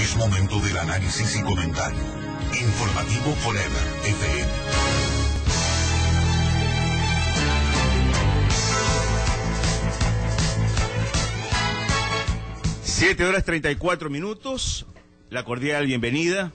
Es momento del análisis y comentario. Informativo Forever FM. 7:34. La cordial bienvenida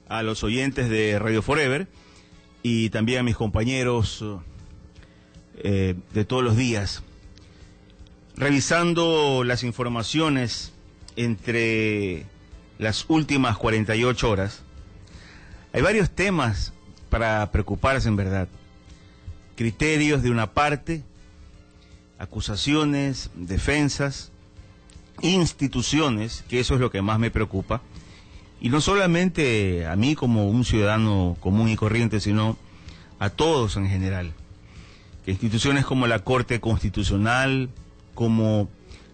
a los oyentes de Radio Forever y también a mis compañeros de todos los días. Revisando las informaciones entre las últimas 48 horas, hay varios temas para preocuparse en verdad. Criterios de una parte, acusaciones, defensas, instituciones, que eso es lo que más me preocupa, y no solamente a mí como un ciudadano común y corriente, sino a todos en general. Que instituciones como la Corte Constitucional, como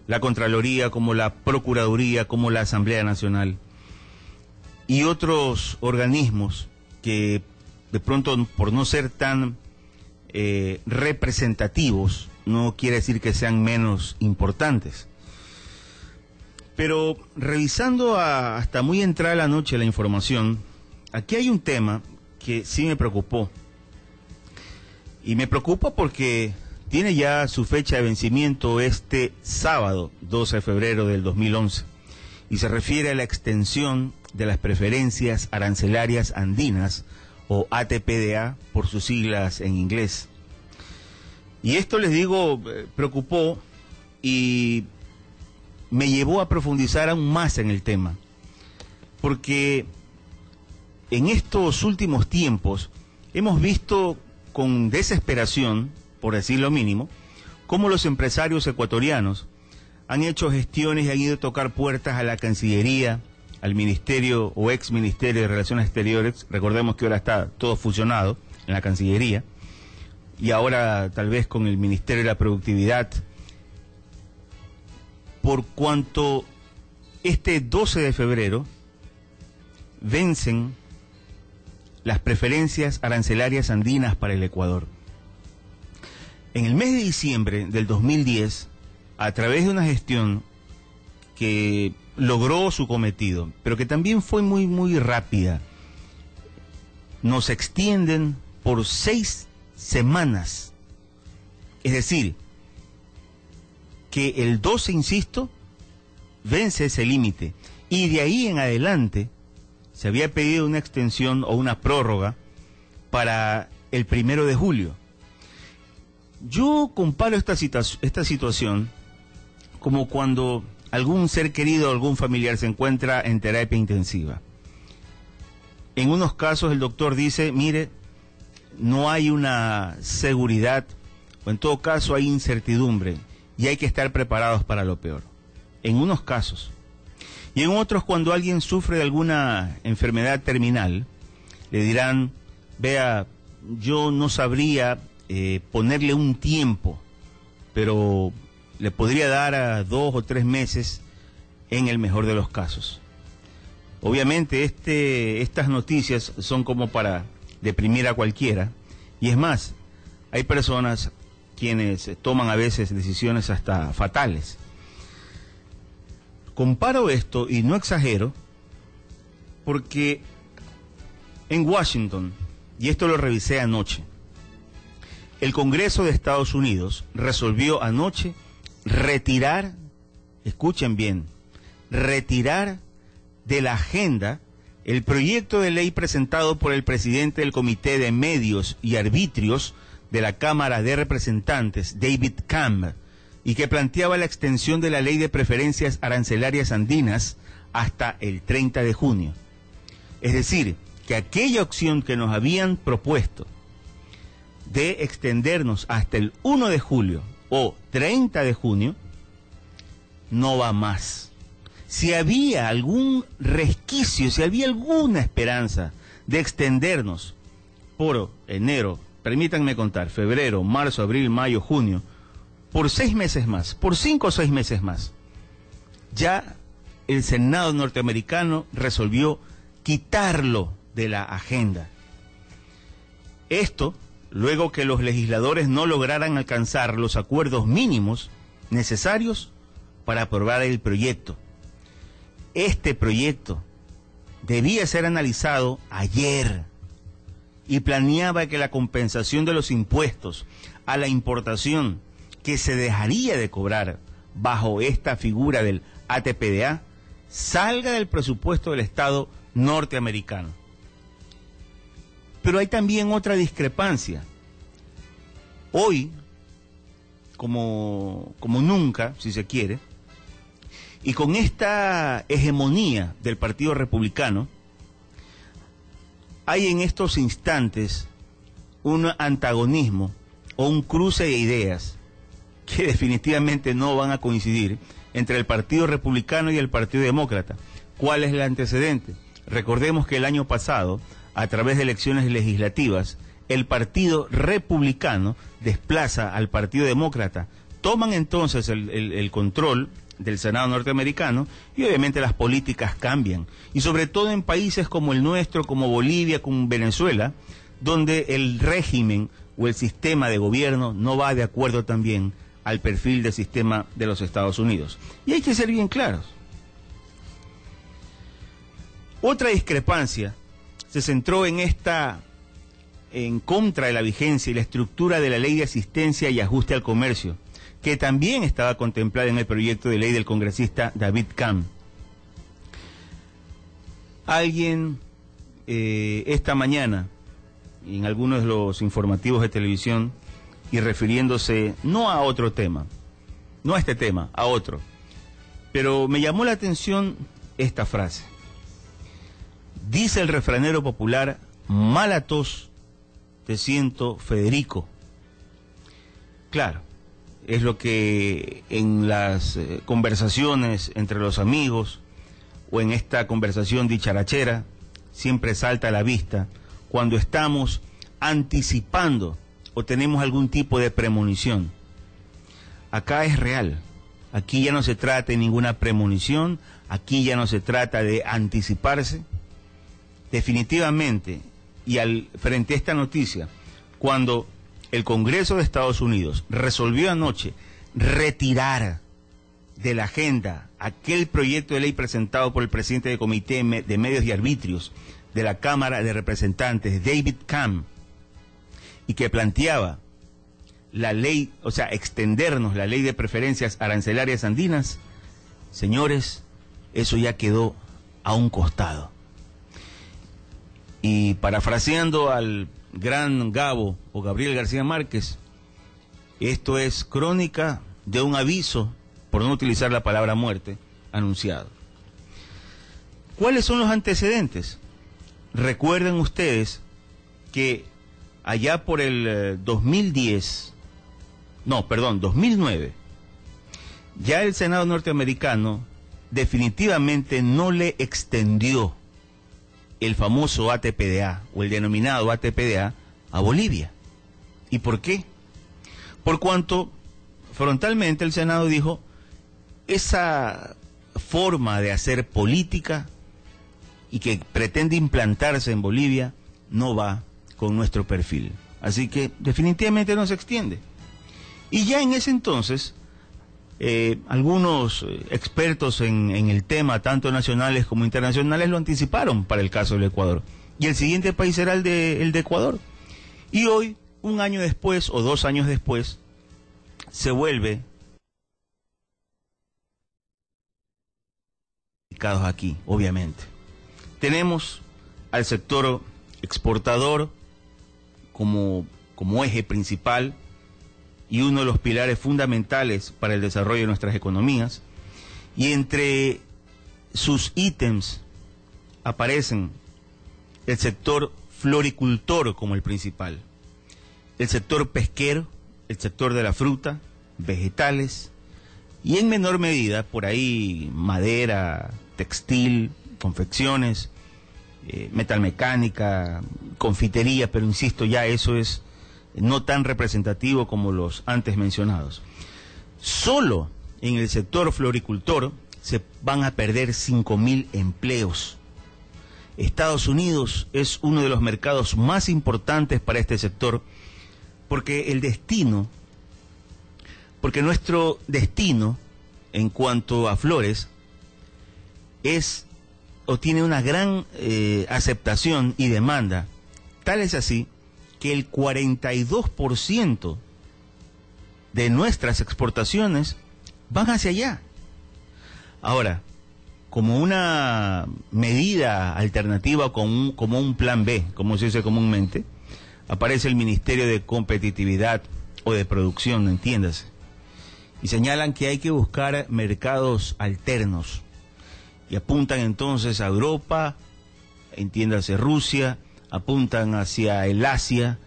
la Contraloría, como la Procuraduría, como la Asamblea Nacional y otros organismos que de pronto, por no ser tan representativos, no quiere decir que sean menos importantes. Pero revisando hasta muy entrada la noche la información, aquí hay un tema que sí me preocupó. Y me preocupa porque tiene ya su fecha de vencimiento este sábado, 12 de febrero del 2011. Y se refiere a la extensión de las preferencias arancelarias andinas, o ATPDA por sus siglas en inglés. Y esto, les digo, preocupó y me llevó a profundizar aún más en el tema, porque en estos últimos tiempos hemos visto con desesperación, por decir lo mínimo, cómo los empresarios ecuatorianos han hecho gestiones y han ido a tocar puertas a la Cancillería, al Ministerio o ex Ministerio de Relaciones Exteriores. Recordemos que ahora está todo fusionado en la Cancillería, y ahora tal vez con el Ministerio de la Productividad, por cuanto este 12 de febrero vencen las preferencias arancelarias andinas para el Ecuador. En el mes de diciembre del 2010, a través de una gestión que logró su cometido, pero que también fue muy rápida, nos extienden por 6 semanas. Es decir, que el 12, insisto, vence ese límite, y de ahí en adelante se había pedido una extensión o una prórroga para el 1 de julio. Yo comparo esta situación como cuando algún ser querido o algún familiar se encuentra en terapia intensiva. En unos casos el doctor dice, mire, no hay una seguridad, o en todo caso hay incertidumbre, y hay que estar preparados para lo peor. En unos casos. Y en otros, cuando alguien sufre de alguna enfermedad terminal, le dirán, vea, yo no sabría ponerle un tiempo, pero le podría dar a 2 o 3 meses en el mejor de los casos. Obviamente estas noticias son como para deprimir a cualquiera, y es más, hay personas quienes toman a veces decisiones hasta fatales. Comparo esto, y no exagero, porque en Washington, y esto lo revisé anoche, el Congreso de Estados Unidos resolvió anoche retirar, escuchen bien, retirar de la agenda el proyecto de ley presentado por el presidente del Comité de Medios y Arbitrios de la Cámara de Representantes, David Camp, y que planteaba la extensión de la ley de preferencias arancelarias andinas hasta el 30 de junio. Es decir, que aquella opción que nos habían propuesto de extendernos hasta el 1 de julio o 30 de junio, no va más. Si había algún resquicio, si había alguna esperanza de extendernos por enero, permítanme contar, febrero, marzo, abril, mayo, junio, por 6 meses más, por 5 o 6 meses más, ya el Senado norteamericano resolvió quitarlo de la agenda. Esto, luego que los legisladores no lograran alcanzar los acuerdos mínimos necesarios para aprobar el proyecto. Este proyecto debía ser analizado ayer y planeaba que la compensación de los impuestos a la importación que se dejaría de cobrar bajo esta figura del ATPDA salga del presupuesto del Estado norteamericano. Pero hay también otra discrepancia. Hoy, como nunca, si se quiere, y con esta hegemonía del Partido Republicano, hay en estos instantes un antagonismo o un cruce de ideas que definitivamente no van a coincidir entre el Partido Republicano y el Partido Demócrata. ¿Cuál es el antecedente? Recordemos que el año pasado, a través de elecciones legislativas, el Partido Republicano desplaza al Partido Demócrata, toman entonces el control del Senado norteamericano y obviamente las políticas cambian. Y sobre todo en países como el nuestro, como Bolivia, como Venezuela, donde el régimen o el sistema de gobierno no va de acuerdo también al perfil del sistema de los Estados Unidos. Y hay que ser bien claros. Otra discrepancia se centró en contra de la vigencia y la estructura de la Ley de Asistencia y Ajuste al Comercio, que también estaba contemplada en el proyecto de ley del congresista David Cam. Alguien esta mañana, en algunos de los informativos de televisión, y refiriéndose no a otro tema, no a este tema, a otro, pero me llamó la atención esta frase. Dice el refranero popular: mala tos te siento, Federico. Claro, es lo que en las conversaciones entre los amigos o en esta conversación dicharachera siempre salta a la vista cuando estamos anticipando o tenemos algún tipo de premonición. Acá es real. Aquí ya no se trata de ninguna premonición, aquí ya no se trata de anticiparse. Definitivamente, y frente a esta noticia, cuando el Congreso de Estados Unidos resolvió anoche retirar de la agenda aquel proyecto de ley presentado por el presidente del Comité de Medios y Arbitrios de la Cámara de Representantes, David Cam, y que planteaba la ley, o sea, extendernos la ley de preferencias arancelarias andinas, señores, eso ya quedó a un costado. Y parafraseando al gran Gabo o Gabriel García Márquez, esto es crónica de un aviso, por no utilizar la palabra muerte, anunciado. ¿Cuáles son los antecedentes? Recuerden ustedes que allá por el 2009, ya el Senado norteamericano definitivamente no le extendió el famoso ATPDA o el denominado ATPDA a Bolivia. ¿Y por qué? Por cuanto frontalmente el Senado dijo: esa forma de hacer política y que pretende implantarse en Bolivia no va con nuestro perfil. Así que definitivamente no se extiende. Y ya en ese entonces, algunos expertos en el tema, tanto nacionales como internacionales, lo anticiparon para el caso del Ecuador. Y el siguiente país será el de Ecuador. Y hoy, un año después o 2 años después, se vuelve aquí, obviamente. Tenemos al sector exportador como eje principal y uno de los pilares fundamentales para el desarrollo de nuestras economías, y entre sus ítems aparecen el sector floricultor como el principal, el sector pesquero, el sector de la fruta, vegetales y en menor medida por ahí madera, textil, confecciones, metalmecánica, confitería, pero insisto, ya eso es no tan representativo como los antes mencionados. Solo en el sector floricultor se van a perder 5.000 empleos. Estados Unidos es uno de los mercados más importantes para este sector porque nuestro destino en cuanto a flores es o tiene una gran aceptación y demanda. Tal es así que el 42% de nuestras exportaciones van hacia allá. Ahora, como una medida alternativa, como un plan B, como se dice comúnmente, aparece el Ministerio de Competitividad o de Producción, entiéndase, y señalan que hay que buscar mercados alternos, y apuntan entonces a Europa, entiéndase Rusia, apuntan hacia el Asia,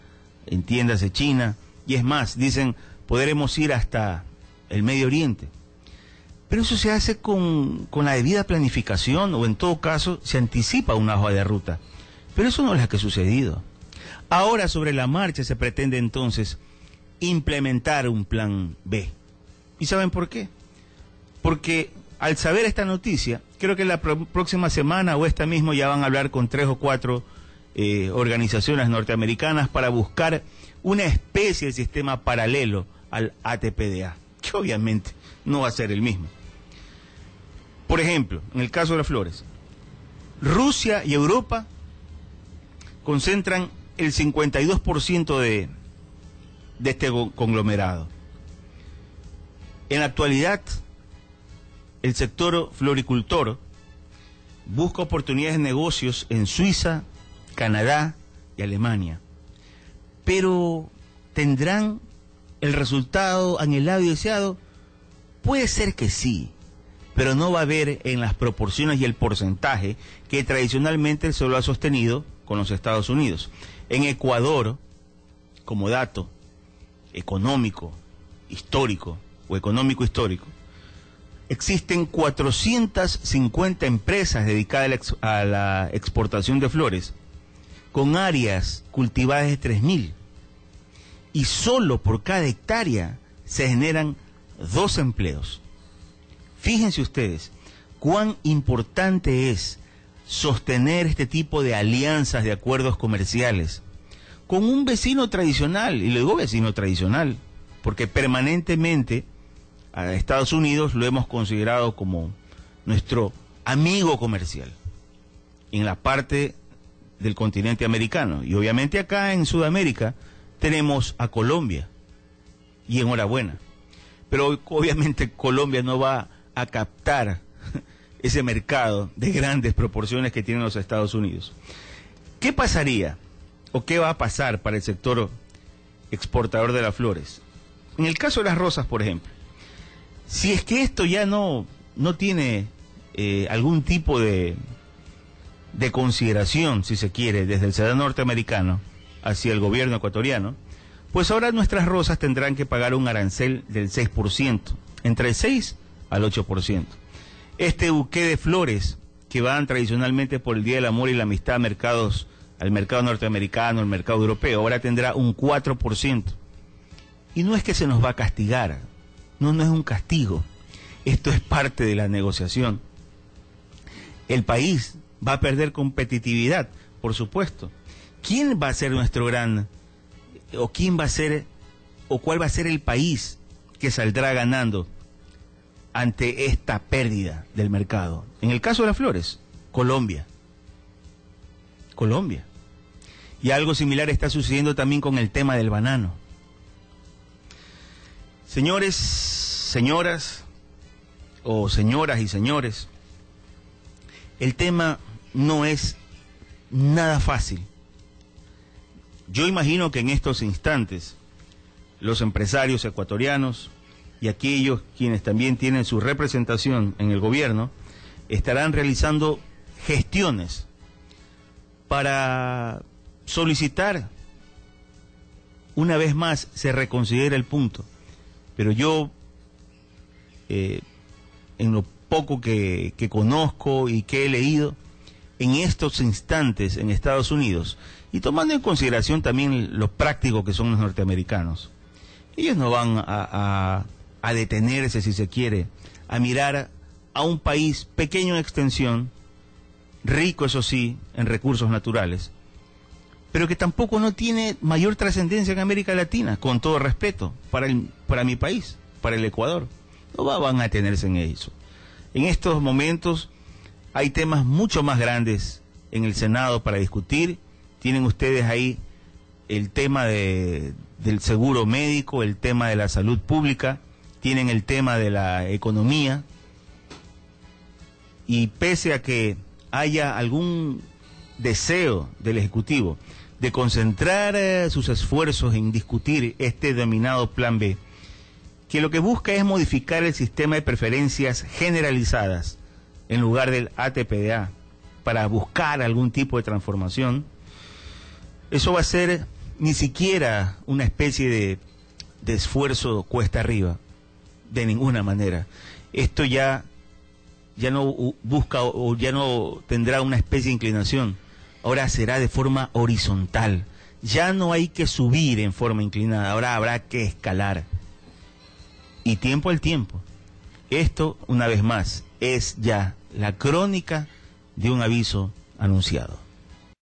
entiéndase China, y es más, dicen, podremos ir hasta el Medio Oriente. Pero eso se hace con la debida planificación, o en todo caso se anticipa una hoja de ruta. Pero eso no es lo que ha sucedido. Ahora sobre la marcha se pretende entonces implementar un plan B. ¿Y saben por qué? Porque al saber esta noticia, creo que la próxima semana o esta misma ya van a hablar con 3 o 4 organizaciones norteamericanas para buscar una especie de sistema paralelo al ATPDA, que obviamente no va a ser el mismo. Por ejemplo, en el caso de las flores, Rusia y Europa concentran el 52% de este conglomerado. En la actualidad, el sector floricultor busca oportunidades de negocios en Suiza, Canadá y Alemania. Pero ¿tendrán el resultado anhelado y deseado? Puede ser que sí, pero no va a haber en las proporciones y el porcentaje que tradicionalmente se lo ha sostenido con los Estados Unidos. En Ecuador, como dato económico, histórico o económico histórico, existen 450 empresas dedicadas a la exportación de flores, con áreas cultivadas de 3.000, y solo por cada hectárea se generan 2 empleos. Fíjense ustedes cuán importante es sostener este tipo de alianzas, de acuerdos comerciales con un vecino tradicional, y le digo vecino tradicional, porque permanentemente a Estados Unidos lo hemos considerado como nuestro amigo comercial en la parte del continente americano, y obviamente acá en Sudamérica tenemos a Colombia, y enhorabuena, pero obviamente Colombia no va a captar ese mercado de grandes proporciones que tienen los Estados Unidos. ¿Qué pasaría o qué va a pasar para el sector exportador de las flores? En el caso de las rosas, por ejemplo, si es que esto ya no tiene algún tipo de consideración, si se quiere, desde el ciudadano norteamericano hacia el gobierno ecuatoriano, pues ahora nuestras rosas tendrán que pagar un arancel del 6%, entre el 6 al 8%. Este buque de flores que van tradicionalmente por el Día del Amor y la Amistad al mercado norteamericano, al mercado europeo, ahora tendrá un 4%. Y no es que se nos va a castigar, no es un castigo, esto es parte de la negociación. El país va a perder competitividad, por supuesto. ¿Quién va a ser nuestro gran, o quién va a ser, o cuál va a ser el país que saldrá ganando ante esta pérdida del mercado? En el caso de las flores, Colombia. Y algo similar está sucediendo también con el tema del banano. Señores, señoras, o señoras y señores, el tema no es nada fácil. Yo imagino que en estos instantes los empresarios ecuatorianos y aquellos quienes también tienen su representación en el gobierno estarán realizando gestiones para solicitar una vez más se reconsidera el punto. Pero yo, en lo poco que conozco y que he leído, en estos instantes en Estados Unidos, y tomando en consideración también lo práctico que son los norteamericanos, ellos no van a detenerse, si se quiere, a mirar a un país pequeño en extensión, rico eso sí, en recursos naturales, pero que tampoco no tiene mayor trascendencia en América Latina, con todo respeto, para mi país, para el Ecuador. No van a detenerse en eso. En estos momentos Hay temas mucho más grandes en el Senado para discutir. Tienen ustedes ahí el tema del seguro médico, el tema de la salud pública, tienen el tema de la economía. Y pese a que haya algún deseo del Ejecutivo de concentrar sus esfuerzos en discutir este denominado Plan B, que lo que busca es modificar el sistema de preferencias generalizadas en lugar del ATPDA para buscar algún tipo de transformación, eso va a ser ni siquiera una especie de esfuerzo cuesta arriba, de ninguna manera. Esto ya no busca o ya no tendrá una especie de inclinación, ahora será de forma horizontal. Ya no hay que subir en forma inclinada, ahora habrá que escalar. Y tiempo al tiempo. Esto, una vez más, es ya la crónica de un aviso anunciado.